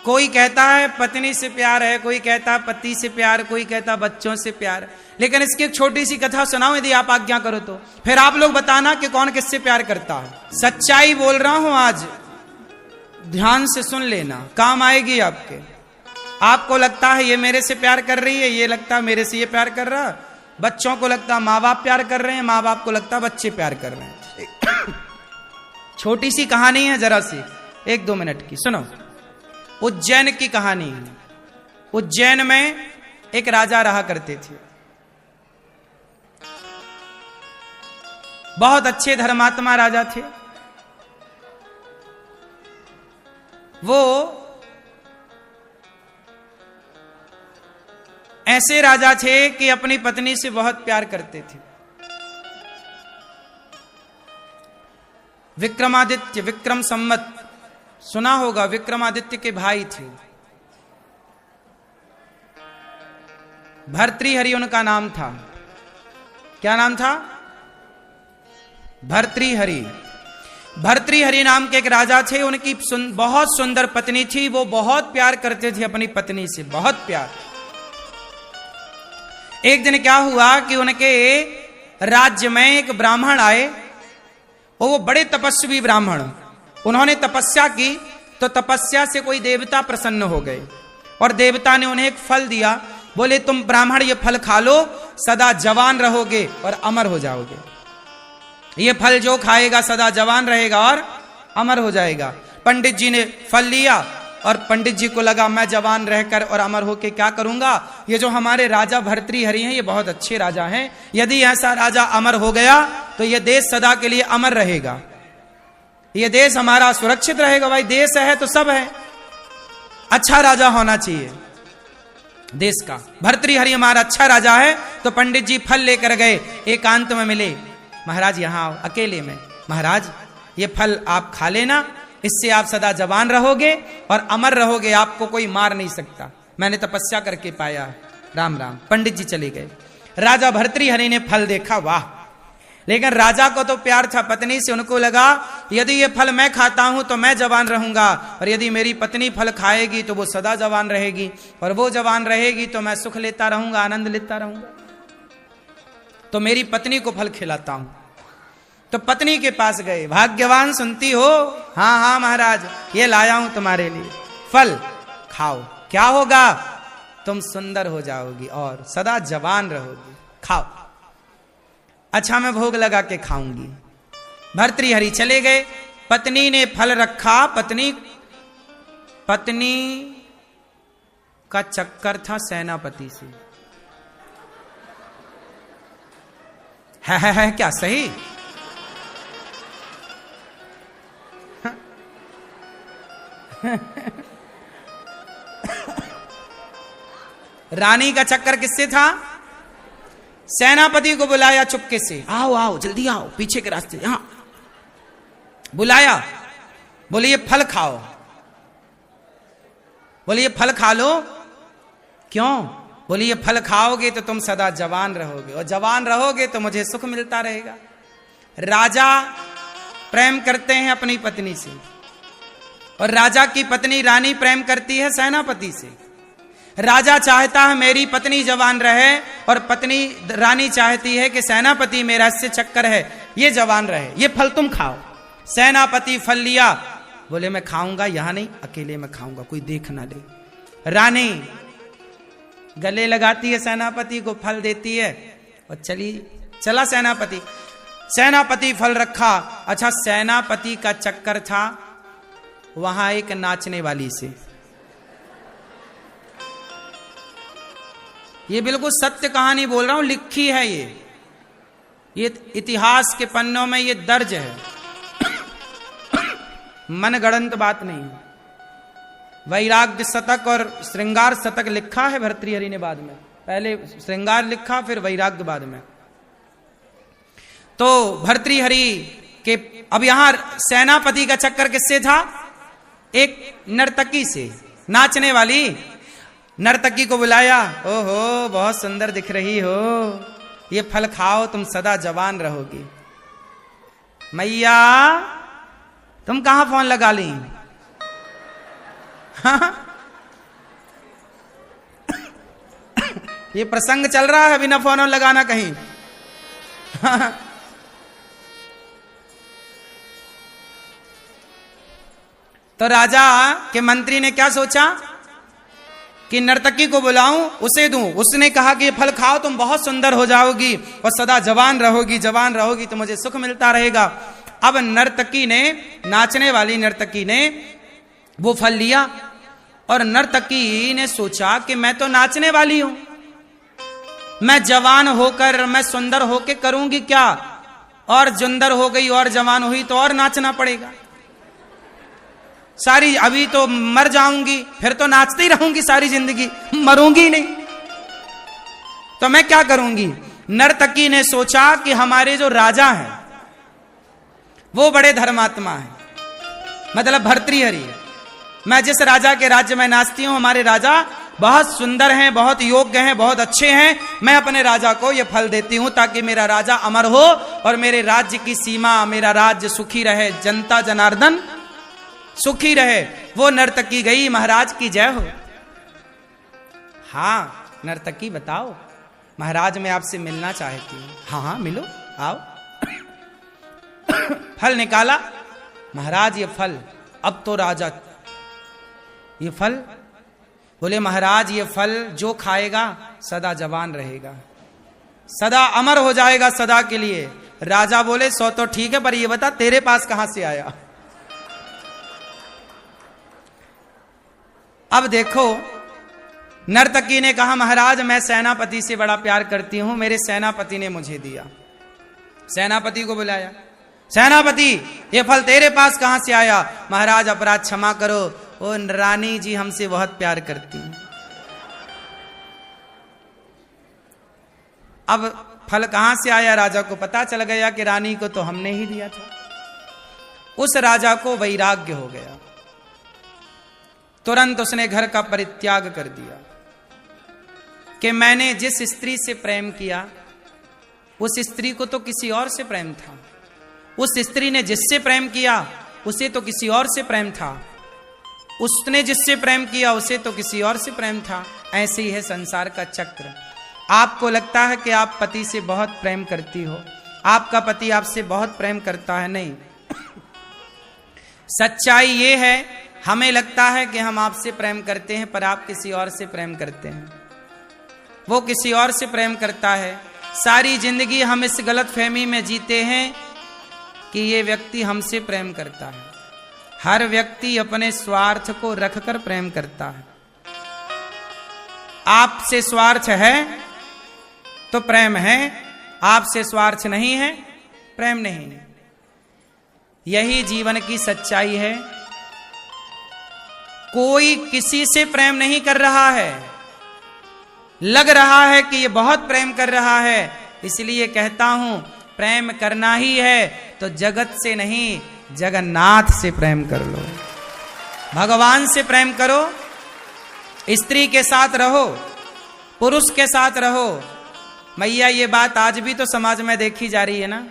कोई कहता है पत्नी से प्यार है, कोई कहता पति से प्यार, कोई कहता बच्चों से प्यार। लेकिन इसकी एक छोटी सी कथा सुनाऊं यदि आप आज्ञा करो तो, फिर आप लोग बताना कि कौन किससे प्यार करता है। सच्चाई बोल रहा हूं आज, ध्यान से सुन लेना, काम आएगी आपके। आपको लगता है ये मेरे से प्यार कर रही है, ये लगता है मेरे से ये प्यार कर रहा, बच्चों को लगता माँ बाप प्यार कर रहे हैं, माँ बाप को लगता बच्चे प्यार कर रहे हैं। छोटी सी कहानी है, जरा सी 1-2 मिनट की सुनो। उज्जैन की कहानी है। उज्जैन में एक राजा रहा करते थे, बहुत अच्छे धर्मात्मा राजा थे। वो ऐसे राजा थे कि अपनी पत्नी से बहुत प्यार करते थे। विक्रमादित्य, विक्रम संवत सुना होगा, विक्रमादित्य के भाई थे। भर्तृहरि उनका नाम था। क्या नाम था? भर्तृहरि। भर्तृहरि नाम के एक राजा थे, उनकी बहुत सुंदर पत्नी थी। वो बहुत प्यार करते थे अपनी पत्नी से, बहुत प्यार। एक दिन क्या हुआ कि उनके राज्य में एक ब्राह्मण आए, और वो बड़े तपस्वी ब्राह्मण। उन्होंने तपस्या की तो तपस्या से कोई देवता प्रसन्न हो गए, और देवता ने उन्हें एक फल दिया। बोले तुम ब्राह्मण ये फल खा लो, सदा जवान रहोगे और अमर हो जाओगे। ये फल जो खाएगा सदा जवान रहेगा और अमर हो जाएगा। पंडित जी ने फल लिया, और पंडित जी को लगा मैं जवान रहकर और अमर होके क्या करूंगा, ये जो हमारे राजा भर्तृहरि हैं ये बहुत अच्छे राजा हैं, यदि ऐसा राजा अमर हो गया तो ये देश सदा के लिए अमर रहेगा, ये देश हमारा सुरक्षित रहेगा। भाई देश है तो सब है, अच्छा राजा होना चाहिए देश का। भर्तृहरि हमारा अच्छा राजा है। तो पंडित जी फल लेकर गए, एकांत में मिले। महाराज यहाँ आओ, अकेले में। महाराज ये फल आप खा लेना, इससे आप सदा जवान रहोगे और अमर रहोगे, आपको कोई मार नहीं सकता, मैंने तपस्या करके पाया। राम राम। पंडित जी चले गए। राजा भर्तृहरि ने फल देखा, वाह। लेकिन राजा को तो प्यार था पत्नी से, उनको लगा यदि ये फल मैं खाता हूं तो मैं जवान रहूंगा, और यदि मेरी पत्नी फल खाएगी तो वो सदा जवान रहेगी, और वो जवान रहेगी तो मैं सुख लेता रहूंगा, आनंद लेता रहूंगा। तो मेरी पत्नी को फल खिलाता हूं। तो पत्नी के पास गए। भाग्यवान सुनती हो? हाँ हाँ महाराज, ये लाया हूं तुम्हारे लिए, फल खाओ। क्या होगा? तुम सुंदर हो जाओगी और सदा जवान रहोगी, खाओ। अच्छा मैं भोग लगा के खाऊंगी। भर्तृहरि चले गए। पत्नी ने फल रखा। पत्नी का चक्कर था सेनापति से। है क्या सही? रानी का चक्कर किससे था? सेनापति को बुलाया चुपके से, आओ आओ जल्दी आओ, पीछे के रास्ते यहां। बुलाया, बोले ये फल खाओ। बोले ये फल खा लो। क्यों? बोले ये फल खाओगे तो तुम सदा जवान रहोगे, और जवान रहोगे तो मुझे सुख मिलता रहेगा। राजा प्रेम करते हैं अपनी पत्नी से, और राजा की पत्नी रानी प्रेम करती है सेनापति से। राजा चाहता है मेरी पत्नी जवान रहे, और पत्नी रानी चाहती है कि सेनापति मेरा इससे चक्कर है ये जवान रहे, ये फल तुम खाओ। सेनापति फल लिया, बोले मैं खाऊंगा, यहां नहीं, अकेले में खाऊंगा, कोई देख ना ले। रानी गले लगाती है सेनापति को, फल देती है, और चला सेनापति। सेनापति फल रखा। अच्छा सेनापति का चक्कर था वहां एक नाचने वाली से। ये बिल्कुल सत्य कहानी बोल रहा हूं, लिखी है ये इतिहास के पन्नों में ये दर्ज है, मनगढ़ंत बात नहीं है। वैराग्य शतक और श्रृंगार शतक लिखा है भर्तृहरि ने बाद में, पहले श्रृंगार लिखा फिर वैराग्य बाद में। तो भर्तृहरि के अब यहां सेनापति का चक्कर किससे था? एक नर्तकी से, नाचने वाली नर्तकी को बुलाया। ओहो बहुत सुंदर दिख रही हो, ये फल खाओ तुम सदा जवान रहोगी। मैया तुम कहां फोन लगा ली? हाँ? ये प्रसंग चल रहा है, बिना फोन लगाना कहीं। तो राजा के मंत्री ने क्या सोचा कि नर्तकी को बुलाऊं, उसे दूं। उसने कहा कि ये फल खाओ, तुम बहुत सुंदर हो जाओगी और सदा जवान रहोगी तो मुझे सुख मिलता रहेगा। अब नर्तकी ने, नाचने वाली नर्तकी ने वो फल लिया और नर्तकी ने सोचा कि मैं तो नाचने वाली हूं, मैं जवान होकर, मैं सुंदर होकर करूंगी क्या, और जुंदर हो गई और जवान हुई तो और नाचना पड़ेगा सारी, अभी तो मर जाऊंगी, फिर तो नाचती ही रहूंगी सारी जिंदगी, मरूंगी नहीं, तो मैं क्या करूंगी। नर्तकी ने सोचा कि हमारे जो राजा हैं वो बड़े धर्मात्मा हैं, मतलब भर्तृहरि है। मैं जिस राजा के राज्य में नाचती हूं, हमारे राजा बहुत सुंदर हैं, बहुत योग्य हैं, बहुत अच्छे हैं। मैं अपने राजा को ये फल देती हूं ताकि मेरा राजा अमर हो और मेरे राज्य की सीमा, मेरा राज्य सुखी रहे, जनता जनार्दन सुखी रहे। वो नर्तकी गई, महाराज की जय हो। हाँ नर्तकी बताओ, महाराज मैं आपसे मिलना चाहती हूं। हाँ हाँ मिलो, आओ। फल निकाला, महाराज ये फल। अब तो राजा, ये फल, बोले महाराज ये फल जो खाएगा सदा जवान रहेगा, सदा अमर हो जाएगा सदा के लिए। राजा बोले सो तो ठीक है, पर ये बता तेरे पास कहां से आया। अब देखो, नर्तकी ने कहा महाराज मैं सेनापति से बड़ा प्यार करती हूं, मेरे सेनापति ने मुझे दिया। सेनापति को बुलाया, सेनापति ये फल तेरे पास कहां से आया। महाराज अपराध क्षमा करो, ओ रानी जी हमसे बहुत प्यार करती हैं। अब फल कहां से आया, राजा को पता चल गया कि रानी को तो हमने ही दिया था। उस राजा को वैराग्य हो गया, तुरंत उसने घर का परित्याग कर दिया कि मैंने जिस स्त्री से प्रेम किया उस स्त्री को तो किसी और से प्रेम था, उस स्त्री ने जिससे प्रेम किया उसे तो किसी और से प्रेम था, उसने जिससे प्रेम किया उसे तो किसी और से प्रेम था। ऐसे ही है संसार का चक्र। आपको लगता है कि आप पति से बहुत प्रेम करती हो, आपका पति आपसे बहुत प्रेम करता है, नहीं। सच्चाई ये है, हमें लगता है कि हम आपसे प्रेम करते हैं पर आप किसी और से प्रेम करते हैं, वो किसी और से प्रेम करता है। सारी जिंदगी हम इस गलतफहमी में जीते हैं कि ये व्यक्ति हमसे प्रेम करता है। हर व्यक्ति अपने स्वार्थ को रखकर प्रेम करता है। आपसे स्वार्थ है तो प्रेम है, आपसे स्वार्थ नहीं है प्रेम नहीं है। यही जीवन की सच्चाई है। कोई किसी से प्रेम नहीं कर रहा है, लग रहा है कि ये बहुत प्रेम कर रहा है, इसलिए कहता हूं प्रेम करना ही है तो जगत से नहीं जगन्नाथ से प्रेम कर लो, भगवान से प्रेम करो। स्त्री के साथ रहो, पुरुष के साथ रहो। मैया ये बात आज भी तो समाज में देखी जा रही है ना,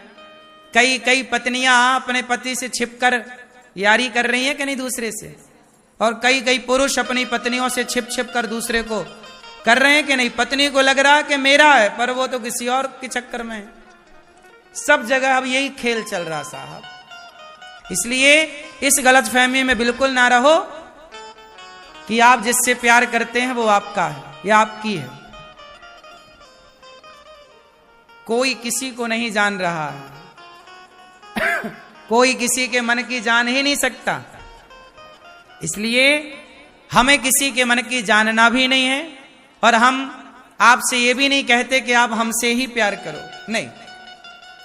कई पत्नियां अपने पति से छिपकर यारी कर रही हैं कि नहीं दूसरे से, और कई पुरुष अपनी पत्नियों से छिप कर दूसरे को कर रहे हैं कि नहीं। पत्नी को लग रहा है कि मेरा है पर वो तो किसी और के चक्कर में है। सब जगह अब यही खेल चल रहा साहब। इसलिए इस गलतफहमी में बिल्कुल ना रहो कि आप जिससे प्यार करते हैं वो आपका है या आपकी है। कोई किसी को नहीं जान रहा है, कोई किसी के मन की जान ही नहीं सकता। इसलिए हमें किसी के मन की जानना भी नहीं है और हम आपसे ये भी नहीं कहते कि आप हमसे ही प्यार करो, नहीं।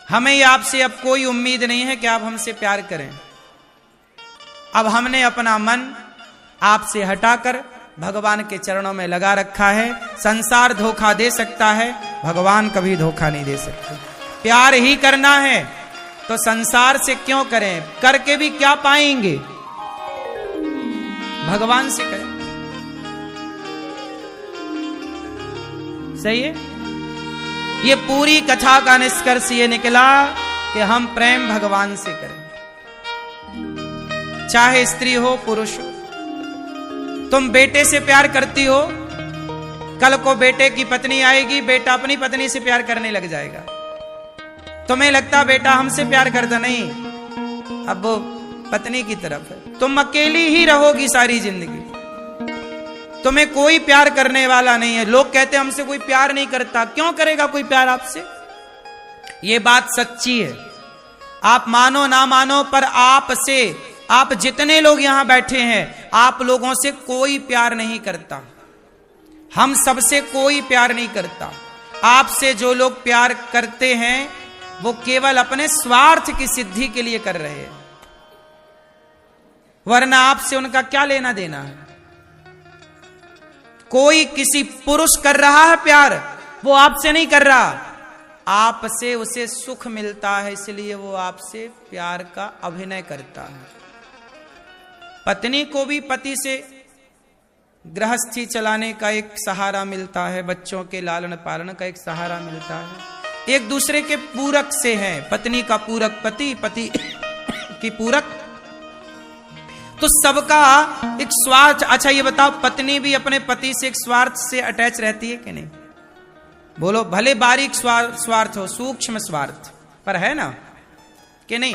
हमें ये आपसे अब कोई उम्मीद नहीं है कि आप हमसे प्यार करें। अब हमने अपना मन आपसे हटाकर भगवान के चरणों में लगा रखा है। संसार धोखा दे सकता है, भगवान कभी धोखा नहीं दे सकते। प्यार ही करना है तो संसार से क्यों करें, करके भी क्या पाएंगे, भगवान से करें। सही है। ये पूरी कथा का निष्कर्ष ये निकला कि हम प्रेम भगवान से करें, चाहे स्त्री हो पुरुष हो। तुम बेटे से प्यार करती हो कल को बेटे की पत्नी आएगी, बेटा अपनी पत्नी से प्यार करने लग जाएगा। तुम्हें लगता बेटा हमसे प्यार करता, नहीं, अब वो पत्नी की तरफ है। तुम अकेली ही रहोगी सारी जिंदगी, तुम्हें कोई प्यार करने वाला नहीं है। लोग कहते हैं हमसे कोई प्यार नहीं करता, क्यों करेगा कोई प्यार आपसे? ये बात सच्ची है, आप मानो ना मानो, पर आपसे, आप जितने लोग यहां बैठे हैं, आप लोगों से कोई प्यार नहीं करता। हम सबसे कोई प्यार नहीं करता। आपसे जो लोग प्यार करते हैं वो केवल अपने स्वार्थ की सिद्धि के लिए कर रहे हैं, वरना आपसे उनका क्या लेना देना है। कोई किसी पुरुष कर रहा है प्यार, वो आपसे नहीं कर रहा, आपसे उसे सुख मिलता है, इसलिए वो आपसे प्यार का अभिनय करता है। पत्नी को भी पति से गृहस्थी चलाने का एक सहारा मिलता है, बच्चों के लालन पालन का एक सहारा मिलता है। एक दूसरे के पूरक से हैं, पत्नी का पूरक पति, पति की पूरक, तो सबका एक स्वार्थ। अच्छा ये बताओ, पत्नी भी अपने पति से एक स्वार्थ से अटैच रहती है कि नहीं? बोलो, भले बारीक स्वार्थ हो, सूक्ष्म स्वार्थ, पर है ना कि नहीं?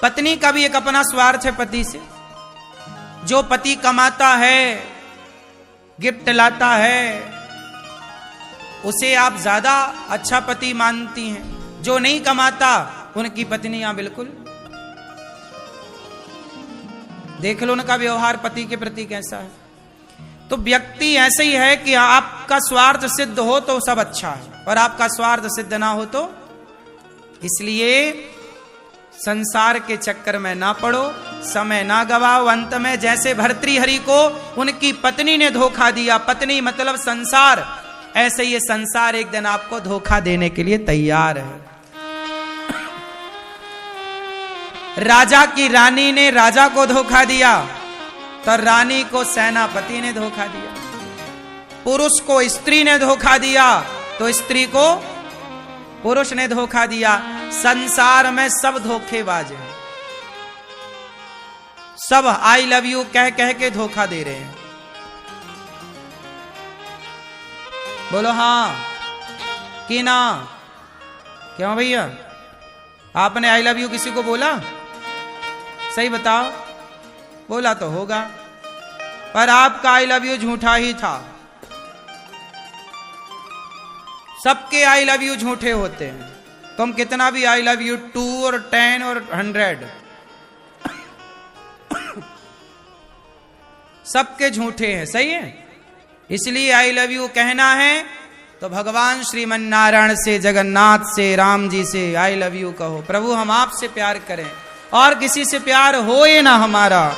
पत्नी का भी एक अपना स्वार्थ है पति से। जो पति कमाता है, गिफ्ट लाता है, उसे आप ज्यादा अच्छा पति मानती हैं। जो नहीं कमाता, उनकी पत्नियां बिल्कुल, देख लो उनका व्यवहार पति के प्रति कैसा है। तो व्यक्ति ऐसे ही है कि आपका स्वार्थ सिद्ध हो तो सब अच्छा है, और आपका स्वार्थ सिद्ध ना हो तो। इसलिए संसार के चक्कर में ना पड़ो, समय ना गवाओ। अंत में जैसे भर्तृहरि को उनकी पत्नी ने धोखा दिया, पत्नी मतलब संसार, ऐसे ये संसार एक दिन आपको धोखा देने के लिए तैयार है। राजा की रानी ने राजा को धोखा दिया, तो रानी को सेनापति ने धोखा दिया। पुरुष को स्त्री ने धोखा दिया, तो स्त्री को पुरुष ने धोखा दिया। संसार में सब धोखेबाज हैं, सब आई लव यू कह कह के धोखा दे रहे हैं। बोलो हाँ कि ना? क्यों भैया, आपने आई लव यू किसी को बोला? सही बताओ, बोला तो होगा, पर आपका आई लव यू झूठा ही था। सबके आई लव यू झूठे होते हैं। तुम कितना भी आई लव यू 2 और 10 और 100, सबके झूठे हैं। सही है? इसलिए आई लव यू कहना है तो भगवान श्रीमन नारायण से, जगन्नाथ से, राम जी से आई लव यू कहो। प्रभु हम आपसे प्यार करें, और किसी से प्यार हो ये ना हमारा,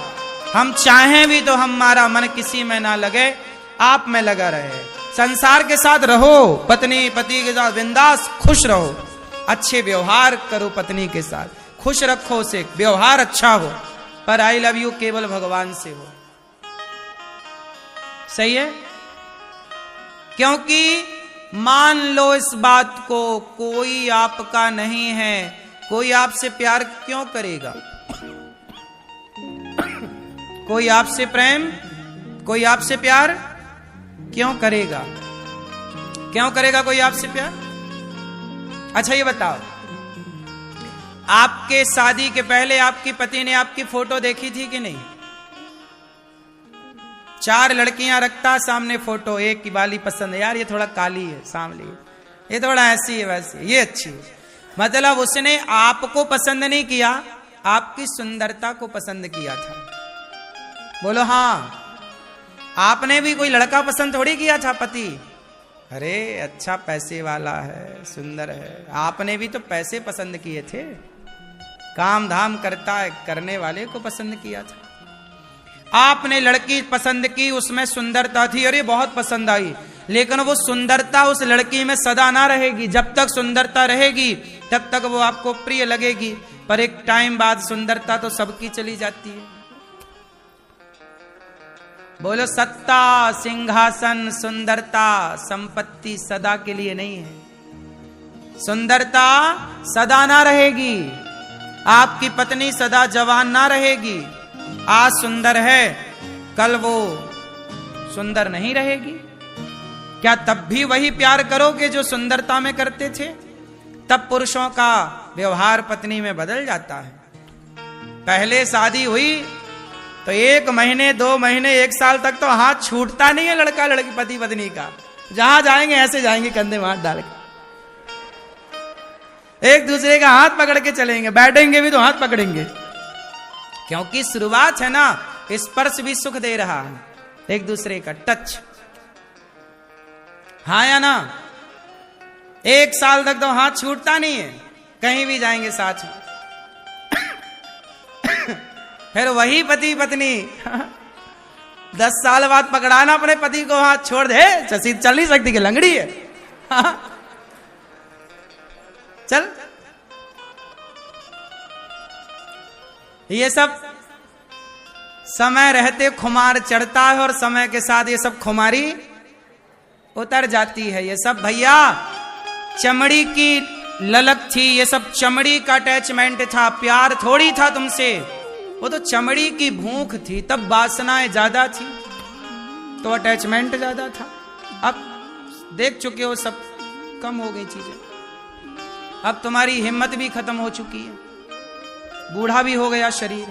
हम चाहें भी तो हमारा मन किसी में ना लगे, आप में लगा रहे। संसार के साथ रहो, पत्नी पति के साथ बिंदास खुश रहो, अच्छे व्यवहार करो पत्नी के साथ, खुश रखो उसे, व्यवहार अच्छा हो, पर आई लव यू केवल भगवान से हो। सही है? क्योंकि मान लो इस बात को, कोई आपका नहीं है, कोई आपसे प्यार क्यों करेगा? कोई आपसे प्रेम, कोई आपसे प्यार क्यों करेगा? क्यों करेगा कोई आपसे प्यार? अच्छा ये बताओ, आपके शादी के पहले आपकी पति ने आपकी फोटो देखी थी कि नहीं? 4 लड़कियां रखता सामने फोटो, एक की वाली पसंद है, यार ये थोड़ा काली है, सांवली है, ये थोड़ा ऐसी है, वैसी है, ये अच्छी है। मतलब उसने आपको पसंद नहीं किया, आपकी सुंदरता को पसंद किया था। बोलो हाँ, आपने भी कोई लड़का पसंद थोड़ी किया था पति, अरे अच्छा पैसे वाला है, सुंदर है, आपने भी तो पैसे पसंद किए थे, काम धाम करता है, करने वाले को पसंद किया था। आपने लड़की पसंद की, उसमें सुंदरता थी, अरे बहुत पसंद आई, लेकिन वो सुंदरता उस लड़की में सदा ना रहेगी। जब तक सुंदरता रहेगी तब तक वो आपको प्रिय लगेगी, पर एक टाइम बाद सुंदरता तो सबकी चली जाती है। बोलो सत्ता, सिंहासन, सुंदरता, संपत्ति सदा के लिए नहीं है। सुंदरता सदा ना रहेगी, आपकी पत्नी सदा जवान ना रहेगी। आज सुंदर है, कल वो सुंदर नहीं रहेगी। क्या तब भी वही प्यार करोगे जो सुंदरता में करते थे? तब पुरुषों का व्यवहार पत्नी में बदल जाता है। पहले शादी हुई तो 1 महीने 2 महीने 1 साल तक तो हाथ छूटता नहीं है लड़का लड़की पति पत्नी का। जहां जाएंगे ऐसे जाएंगे कंधे में हाथ डाल के, एक दूसरे का हाथ पकड़ के चलेंगे, बैठेंगे भी तो हाथ पकड़ेंगे, क्योंकि शुरुआत है ना, स्पर्श भी सुख दे रहा है, एक दूसरे का टच। हाँ या ना? 1 साल तक तो हाथ छूटता नहीं है, कहीं भी जाएंगे साथ में। फिर वही पति पत्नी 10 साल बाद पकड़ाना अपने पति को, हाथ छोड़ दे, चल नहीं सकती कि लंगड़ी है। चल, ये सब समय रहते खुमार चढ़ता है और समय के साथ ये सब खुमारी उतर जाती है। ये सब भैया चमड़ी की ललक थी, ये सब चमड़ी का अटैचमेंट था, प्यार थोड़ी था तुमसे, वो तो चमड़ी की भूख थी। तब वासनाएं ज्यादा थी तो अटैचमेंट ज्यादा था। अब देख चुके हो सब कम हो गई चीजें। अब तुम्हारी हिम्मत भी खत्म हो चुकी है, बूढ़ा भी हो गया शरीर।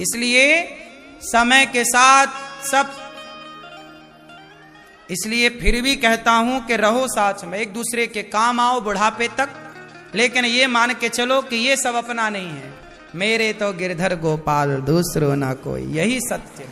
इसलिए समय के साथ सब, इसलिए फिर भी कहता हूं कि रहो साथ में, एक दूसरे के काम आओ बुढ़ापे तक, लेकिन ये मान के चलो कि ये सब अपना नहीं है। मेरे तो गिरधर गोपाल दूसरो ना कोई, यही सत्य है।